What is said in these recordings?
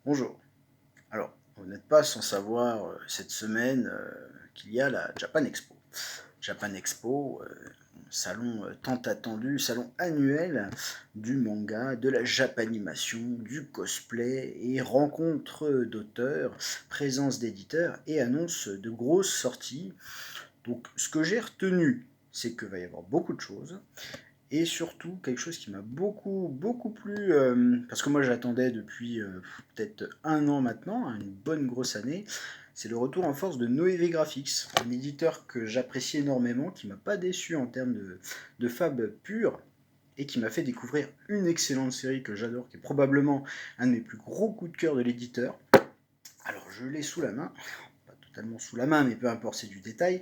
Bonjour. Alors, vous n'êtes pas sans savoir cette semaine qu'il y a la Japan Expo. Japan Expo, salon tant attendu, salon annuel du manga, de la japanimation, du cosplay et rencontre d'auteurs, présence d'éditeurs et annonce de grosses sorties. Donc, ce que j'ai retenu, c'est qu'il va y avoir beaucoup de choses. Et surtout, quelque chose qui m'a beaucoup plu, parce que moi j'attendais depuis peut-être un an maintenant, hein, une bonne grosse année, c'est le retour en force de Noévé Graphics, un éditeur que j'apprécie énormément, qui m'a pas déçu en termes de fab pur, et qui m'a fait découvrir une excellente série que j'adore, qui est probablement un de mes plus gros coups de cœur de l'éditeur. Alors je l'ai sous la main, pas totalement sous la main, mais peu importe, c'est du détail.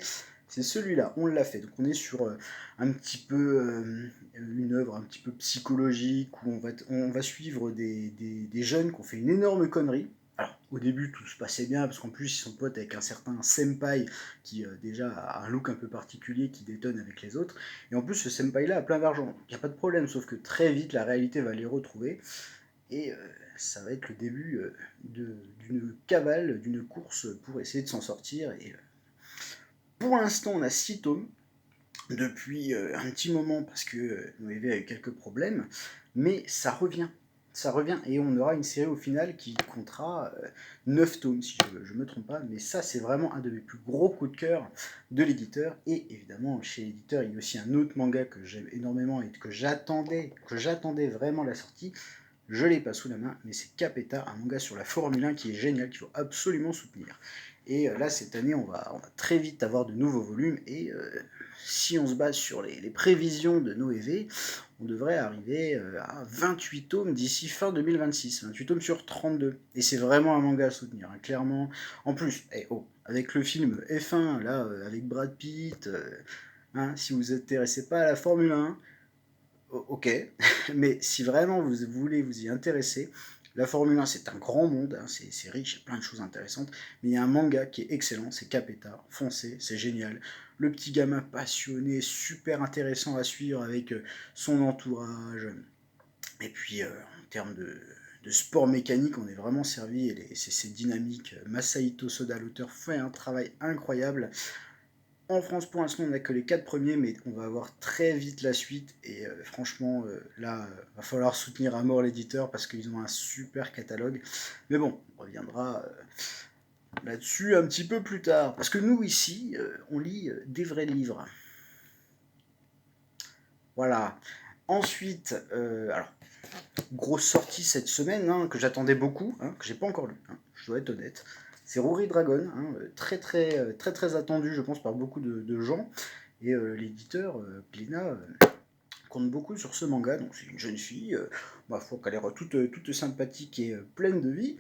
C'est celui-là, on l'a fait. Donc on est sur un petit peu une œuvre un petit peu psychologique où on va suivre des jeunes qui ont fait une énorme connerie. Alors au début tout se passait bien parce qu'en plus ils sont potes avec un certain senpai qui déjà a un look un peu particulier qui détonne avec les autres. Et en plus ce senpai là a plein d'argent. Il n'y a pas de problème, sauf que très vite la réalité va les retrouver et ça va être le début d'une cavale, d'une course pour essayer de s'en sortir. Et pour l'instant, on a 6 tomes depuis un petit moment parce que Noévé a eu quelques problèmes, mais ça revient. Ça revient et on aura une série au final qui comptera 9 tomes si je me trompe pas, mais ça c'est vraiment un de mes plus gros coups de cœur de l'éditeur. Et évidemment chez l'éditeur il y a aussi un autre manga que j'aime énormément et que j'attendais vraiment la sortie. Je l'ai pas sous la main, mais c'est Capeta, un manga sur la Formule 1 qui est génial, qu'il faut absolument soutenir. Et là, cette année, on va très vite avoir de nouveaux volumes. Et si on se base sur les prévisions de Noévé, on devrait arriver à 28 tomes d'ici fin 2026. 28 tomes sur 32. Et c'est vraiment un manga à soutenir, hein, clairement. En plus, avec le film F1, là, avec Brad Pitt, hein, si vous ne vous intéressez pas à la Formule 1, ok, mais si vraiment vous voulez vous y intéresser, la Formule 1 c'est un grand monde, hein, c'est riche, il y a plein de choses intéressantes, mais il y a un manga qui est excellent, c'est Capeta, foncez, c'est génial. Le petit gamin passionné, super intéressant à suivre avec son entourage. Et puis en termes de sport mécanique, on est vraiment servi, et c'est dynamique. Masahito Soda, l'auteur, fait un travail incroyable. En France, pour l'instant, on n'a que les 4 premiers, mais on va avoir très vite la suite. Et franchement, là, va falloir soutenir à mort l'éditeur parce qu'ils ont un super catalogue. Mais bon, on reviendra là-dessus un petit peu plus tard. Parce que nous, ici, on lit des vrais livres. Voilà. Ensuite, alors, grosse sortie cette semaine, hein, que j'attendais beaucoup, hein, que j'ai pas encore lu, hein, je dois être honnête. C'est Rory Dragon, hein, très attendu, je pense, par beaucoup de gens. Et l'éditeur, Glénat, compte beaucoup sur ce manga. Donc c'est une jeune fille, ma foi, qu'elle a l'air toute sympathique et pleine de vie,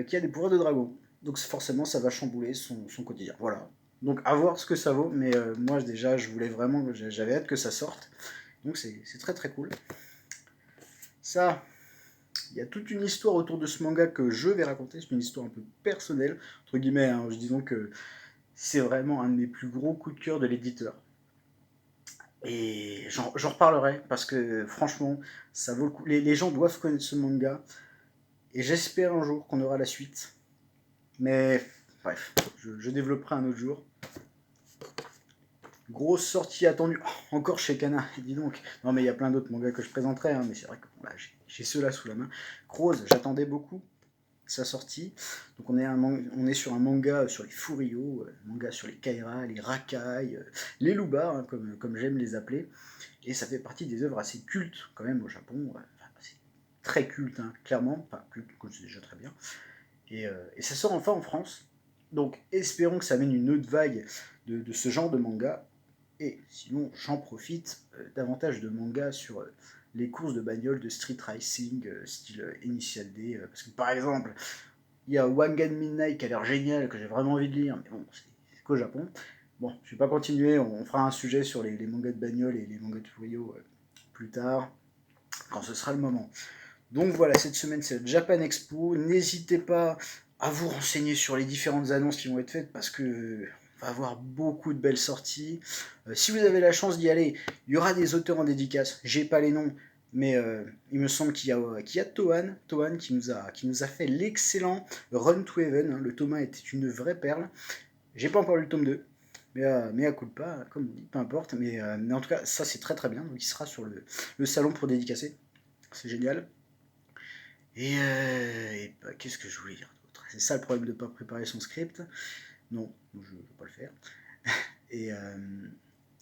qui a des pouvoirs de dragon. Donc forcément, ça va chambouler son quotidien. Voilà. Donc à voir ce que ça vaut, mais moi déjà, je voulais vraiment, j'avais hâte que ça sorte. Donc c'est très cool. Ça, il y a toute une histoire autour de ce manga que je vais raconter. C'est une histoire un peu personnelle, entre guillemets. Hein, disons que c'est vraiment un de mes plus gros coups de cœur de l'éditeur. Et j'en reparlerai parce que franchement, ça vaut le coup. Les gens doivent connaître ce manga et j'espère un jour qu'on aura la suite. Mais bref, je développerai un autre jour. Grosse sortie attendue, encore chez Kana, dis donc. Non mais il y a plein d'autres mangas que je présenterai, hein, mais c'est vrai que bah, j'ai ceux-là sous la main. Croze, j'attendais beaucoup sa sortie. Donc on est sur un manga sur les Furio, manga sur les Kaira, les Rakai, les Luba, hein, comme j'aime les appeler. Et ça fait partie des œuvres assez cultes quand même au Japon. C'est très culte, hein, clairement. Enfin, culte, c'est déjà très bien. Et ça sort enfin en France. Donc espérons que ça amène une autre vague de ce genre de manga. Et sinon, j'en profite davantage de mangas sur les courses de bagnole de street racing, style Initial D. Parce que par exemple, il y a Wangan Midnight qui a l'air génial, que j'ai vraiment envie de lire, mais bon, c'est qu'au Japon. Bon, je vais pas continuer, on fera un sujet sur les mangas de bagnole et les mangas de Furio plus tard, quand ce sera le moment. Donc voilà, cette semaine c'est le Japan Expo. N'hésitez pas à vous renseigner sur les différentes annonces qui vont être faites parce que on va avoir beaucoup de belles sorties. Si vous avez la chance d'y aller, il y aura des auteurs en dédicace. J'ai pas les noms, mais il me semble qu'il y a Toan qui nous a fait l'excellent Run to Heaven, hein. Le tome 1 était une vraie perle. J'ai pas encore lu le tome 2, mais à coup de pas, comme on dit, peu importe. Mais en tout cas, ça c'est très très bien. Donc il sera sur le salon pour dédicacer. C'est génial. Et bah, qu'est-ce que je voulais dire d'autre? C'est ça le problème de ne pas préparer son script. Non, je ne vais pas le faire. Et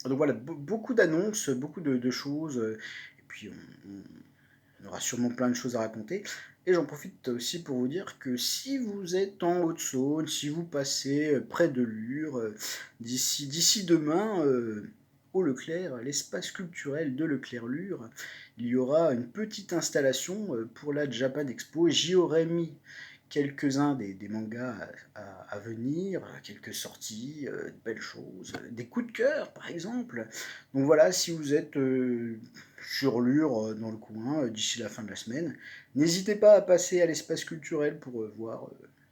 donc voilà, beaucoup d'annonces, beaucoup de choses. Et puis on aura sûrement plein de choses à raconter. Et j'en profite aussi pour vous dire que si vous êtes en Haute-Saône, si vous passez près de Lure, d'ici demain, au Leclerc, l'espace culturel de Leclerc-Lure, il y aura une petite installation pour la Japan Expo. J'y aurais mis quelques-uns des mangas à venir, quelques sorties, de belles choses, des coups de cœur par exemple. Donc voilà, si vous êtes sur Lure dans le coin d'ici la fin de la semaine, n'hésitez pas à passer à l'espace culturel pour voir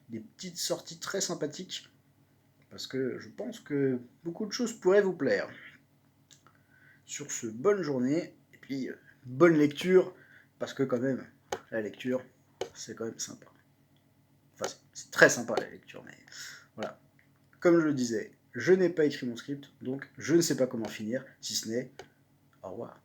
des petites sorties très sympathiques, parce que je pense que beaucoup de choses pourraient vous plaire. Sur ce, bonne journée, et puis bonne lecture, parce que quand même, la lecture, c'est quand même sympa. Enfin, c'est très sympa la lecture, mais voilà. Comme je le disais, je n'ai pas écrit mon script, donc je ne sais pas comment finir, si ce n'est au revoir.